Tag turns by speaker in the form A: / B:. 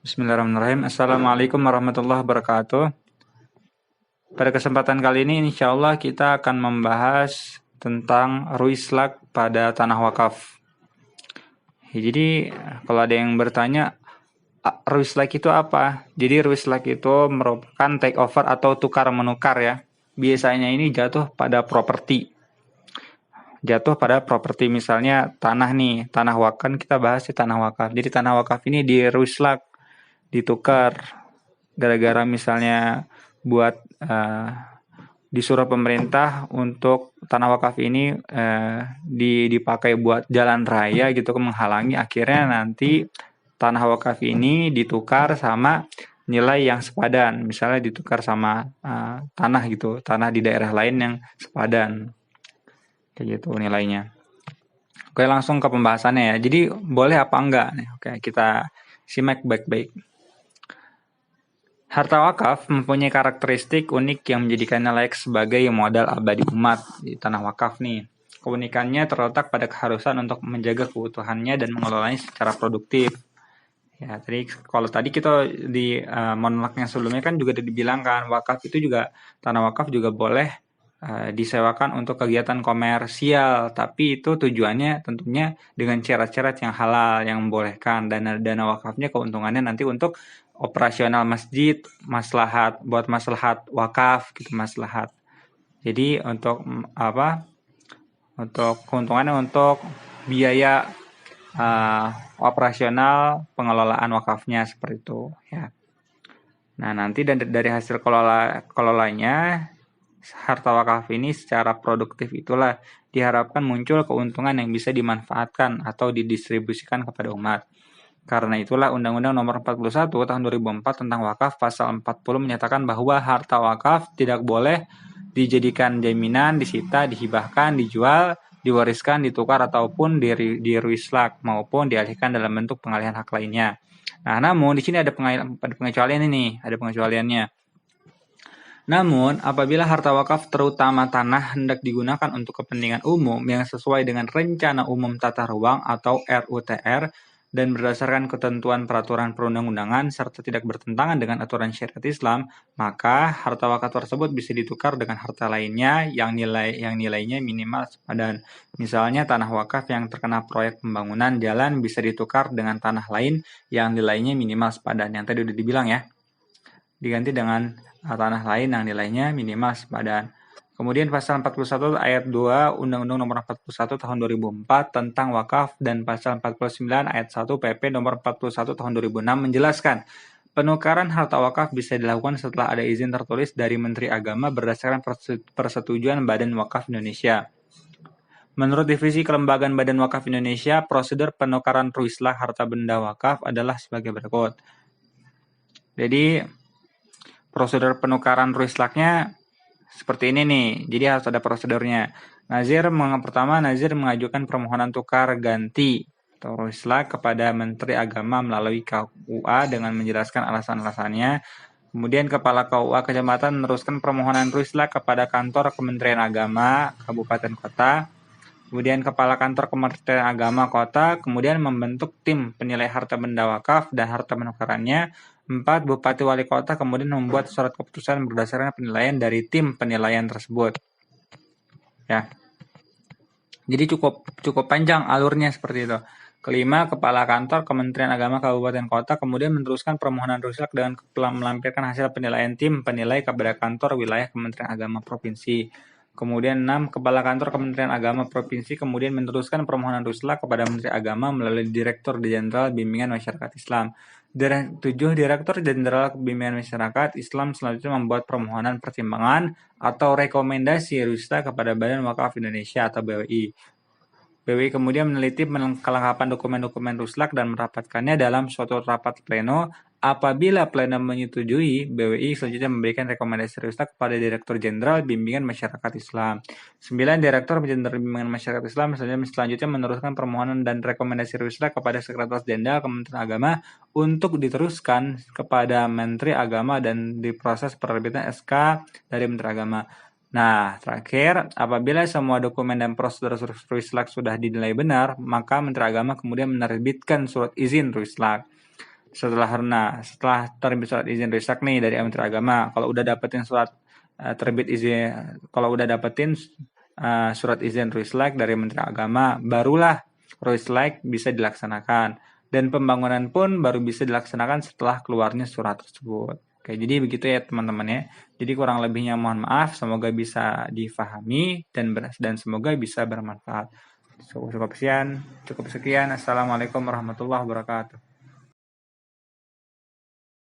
A: Bismillahirrahmanirrahim. Assalamualaikum warahmatullahi wabarakatuh. Pada kesempatan kali ini insya Allah kita akan membahas tentang ruislak pada tanah wakaf. Jadi kalau ada yang bertanya, ruislak itu apa? Jadi ruislak itu merupakan take over atau tukar menukar ya. Biasanya ini jatuh pada properti. Misalnya tanah nih, tanah wakaf, kan kita bahas di tanah wakaf. Jadi tanah wakaf ini di ruislak, ditukar gara-gara misalnya buat disuruh pemerintah untuk tanah wakaf ini dipakai buat jalan raya gitu, menghalangi, akhirnya nanti tanah wakaf ini ditukar sama nilai yang sepadan, misalnya ditukar sama tanah gitu, tanah di daerah lain yang sepadan kayak gitu nilainya. Oke, langsung ke pembahasannya ya. Jadi boleh apa enggak nih? Oke, kita simak baik-baik. Harta wakaf mempunyai karakteristik unik yang menjadikannya layak sebagai modal abadi umat di tanah wakaf nih. Keunikannya terletak pada keharusan untuk menjaga keutuhannya dan mengelolanya secara produktif. Ya, kalau tadi kita di monolog yang sebelumnya kan juga dibilangkan wakaf itu juga, tanah wakaf juga boleh disewakan untuk kegiatan komersial, tapi itu tujuannya tentunya dengan syarat-syarat yang halal yang membolehkan. Dana wakafnya keuntungannya nanti untuk operasional masjid, buat maslahat wakaf gitu, maslahat. Jadi untuk untuk keuntungannya untuk biaya operasional pengelolaan wakafnya seperti itu ya. Nah, nanti dari hasil kelolanya harta wakaf ini secara produktif itulah diharapkan muncul keuntungan yang bisa dimanfaatkan atau didistribusikan kepada umat. Karena itulah Undang-Undang Nomor 41 Tahun 2004 tentang wakaf pasal 40 menyatakan bahwa harta wakaf tidak boleh dijadikan jaminan, disita, dihibahkan, dijual, diwariskan, ditukar ataupun diruislak maupun dialihkan dalam bentuk pengalihan hak lainnya. Nah, namun di sini ada pengecualian ini, ada pengecualiannya. Namun, apabila harta wakaf terutama tanah hendak digunakan untuk kepentingan umum yang sesuai dengan Rencana Umum Tata Ruang atau RUTR dan berdasarkan ketentuan peraturan perundang-undangan serta tidak bertentangan dengan aturan syariat Islam, maka harta wakaf tersebut bisa ditukar dengan harta lainnya yang nilainya minimal sepadan. Misalnya tanah wakaf yang terkena proyek pembangunan jalan bisa ditukar dengan tanah lain yang nilainya minimal sepadan. Yang tadi udah dibilang ya, diganti dengan tanah lain yang nilainya minimal sepadan. Kemudian pasal 41 ayat 2 Undang-Undang Nomor 41 Tahun 2004 tentang wakaf dan pasal 49 ayat 1 PP Nomor 41 Tahun 2006 menjelaskan penukaran harta wakaf bisa dilakukan setelah ada izin tertulis dari Menteri Agama berdasarkan persetujuan Badan Wakaf Indonesia. Menurut Divisi Kelembagaan Badan Wakaf Indonesia, prosedur penukaran ruislak harta benda wakaf adalah sebagai berikut. Jadi prosedur penukaran ruislaknya seperti ini nih. Jadi harus ada prosedurnya. Pertama Nazir mengajukan permohonan tukar ganti atau ruislak kepada Menteri Agama melalui KUA dengan menjelaskan alasan-alasannya. Kemudian Kepala KUA Kecamatan meneruskan permohonan ruislak kepada Kantor Kementerian Agama Kabupaten Kota. Kemudian Kepala Kantor Kementerian Agama Kota kemudian membentuk tim penilai harta benda wakaf dan harta penukarannya. 4. Bupati Wali Kota kemudian membuat surat keputusan berdasarkan penilaian dari tim penilaian tersebut. Ya. Jadi cukup panjang alurnya seperti itu. Kelima, Kepala Kantor Kementerian Agama Kabupaten Kota kemudian meneruskan permohonan ruislak dengan melampirkan hasil penilaian tim penilai kepada Kantor Wilayah Kementerian Agama Provinsi. Kemudian 6, Kepala Kantor Kementerian Agama Provinsi kemudian meneruskan permohonan ruislak kepada Menteri Agama melalui Direktur Jenderal Bimbingan Masyarakat Islam. 7. Direktur Jenderal Bimbingan Masyarakat Islam selanjutnya membuat permohonan pertimbangan atau rekomendasi ruislak kepada Badan Wakaf Indonesia atau BWI. BWI kemudian meneliti kelengkapan dokumen-dokumen ruislak dan merapatkannya dalam suatu rapat pleno. Apabila pleno menyetujui, BWI selanjutnya memberikan rekomendasi ruislak kepada Direktur Jenderal Bimbingan Masyarakat Islam. 9. Direktur Jenderal Bimbingan Masyarakat Islam selanjutnya meneruskan permohonan dan rekomendasi ruislak kepada Sekretaris Jenderal Kementerian Agama untuk diteruskan kepada Menteri Agama dan diproses penerbitan SK dari Menteri Agama. Nah, terakhir, apabila semua dokumen dan prosedur ruislak sudah dinilai benar, maka Menteri Agama kemudian menerbitkan surat izin ruislak. setelah terbit surat izin rusak nih dari Menteri Agama, kalau udah dapetin surat izin rusak dari Menteri Agama, barulah rusak bisa dilaksanakan, dan pembangunan pun baru bisa dilaksanakan setelah keluarnya surat tersebut. Oke, jadi begitu ya teman-teman ya. Jadi kurang lebihnya mohon maaf, semoga bisa difahami dan semoga bisa bermanfaat. Cukup sekian. Assalamualaikum warahmatullahi wabarakatuh.